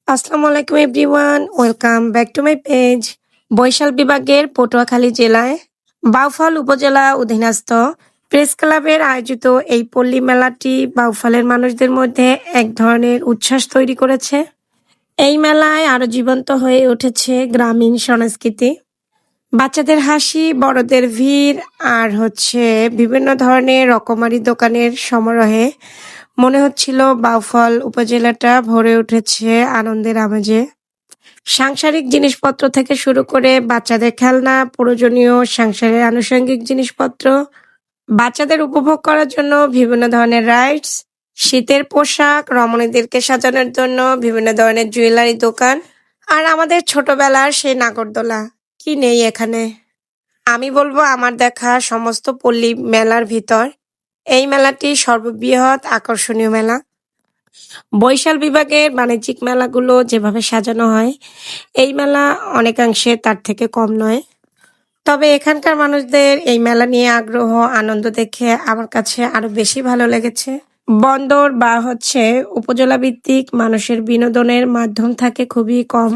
আসসালামু আলাইকুম everyone, welcome back to my page. Barishal বিভাগের পটুয়াখালী জেলায় বাউফল উপজেলা অধীনস্থ প্রেস ক্লাবের আয়োজিত এই পল্লী মেলাটি বাউফলের মানুষদের মধ্যে এক ধরনের উচ্ছ্বাস তৈরি করেছে। এই মেলায় আরো জীবন্ত হয়ে উঠেছে গ্রামীণ সংস্কৃতি, বাচ্চাদের হাসি, বড়দের ভিড় আর বিভিন্ন ধরনের রকমারি দোকানের সমারোহে মনে হচ্ছিল বাউফল উপজেলাটা ভরে উঠেছে আনন্দের আমেজে। সাংসারিক জিনিসপত্র থেকে শুরু করে বাচ্চাদের খেলনা, প্রয়োজনীয় সংসারের আনুষঙ্গিক জিনিসপত্র, বাচ্চাদের উপভোগ করার জন্য বিভিন্ন ধরনের রাইডস, শীতের পোশাক, রমণীদেরকে সাজানোর জন্য বিভিন্ন ধরনের জুয়েলারি দোকান, আর আমাদের ছোটবেলার সেই নাগরদোলা। কি নেই এখানে! আমি বলবো আমার দেখা সমস্ত পল্লী মেলার ভিতর এই মেলাটি সর্ববৃহৎ আকর্ষণীয় মেলা। বরিশাল বিভাগের বাণিজ্যিক মেলাগুলো যেভাবে সাজানো হয়, এই মেলা অনেকাংশে তার থেকে কম নয়। তবে এখানকার মানুষদের এই মেলা নিয়ে আগ্রহ, আনন্দ দেখে আমার কাছে আরো বেশি ভালো লেগেছে। বন্দর বা উপজেলা ভিত্তিক মানুষের বিনোদনের মাধ্যম থাকে খুবই কম।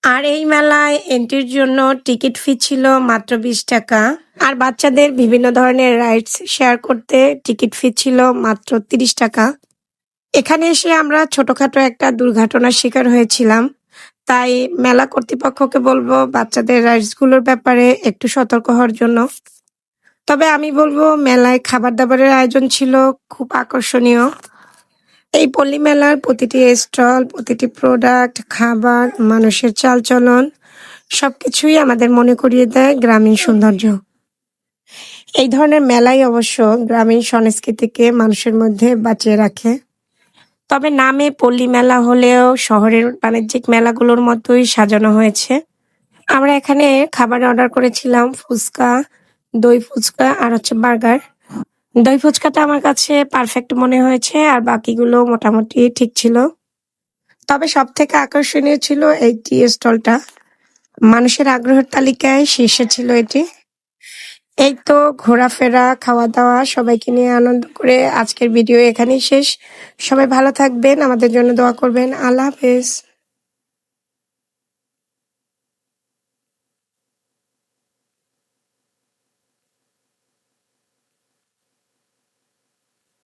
আর এই মেলায় এন্ট্রির জন্য টিকিট ফি ছিল মাত্র 20 টাকা। আর বাচ্চাদের বিভিন্ন ধরনের রাইডস শেয়ার করতে টিকিট ফি ছিল মাত্র 30 টাকা। এখানে এসে আমরা ছোটখাটো একটা দুর্ঘটনার শিকার হয়েছিলাম। তাই মেলা কর্তৃপক্ষকে বলবো বাচ্চাদের রাইডস গুলোর ব্যাপারে একটু সতর্ক হওয়ার জন্য। তবে আমি বলবো মেলায় খাবার দাবারের আয়োজন ছিল খুব আকর্ষণীয়। এই পল্লী মেলার প্রতিটি স্টল, প্রতিটি প্রোডাক্ট, খাবার, মানুষের চালচলন সবকিছুই আমাদের মনে করিয়ে দেয় গ্রামীণ সৌন্দর্য। এই ধরনের মেলাই অবশ্য গ্রামীণ সংস্কৃতিকে মানুষের মধ্যে বাঁচিয়ে রাখে। তবে নামে পল্লী মেলা হলেও শহরের বাণিজ্যিক মেলাগুলোর মতোই সাজানো হয়েছে। আমরা এখানে খাবার অর্ডার করেছিলাম ফুচকা, দই ফুচকা আর বার্গার। দই ফুচকাটা আমার কাছে পারফেক্ট মনে হয়েছে, আর বাকিগুলো মোটামুটি ঠিক ছিল। তবে সব থেকে আকর্ষণীয় ছিল এই টি স্টলটা। মানুষের আগ্রহের তালিকায় শীর্ষে ছিল এটি। এই তো ঘোরাফেরা, খাওয়া দাওয়া সবাইকে নিয়ে আনন্দ করে আজকের ভিডিও এখানেই শেষ। সবাই ভালো থাকবেন, আমাদের জন্য দোয়া করবেন। আল্লাহ হাফেজ।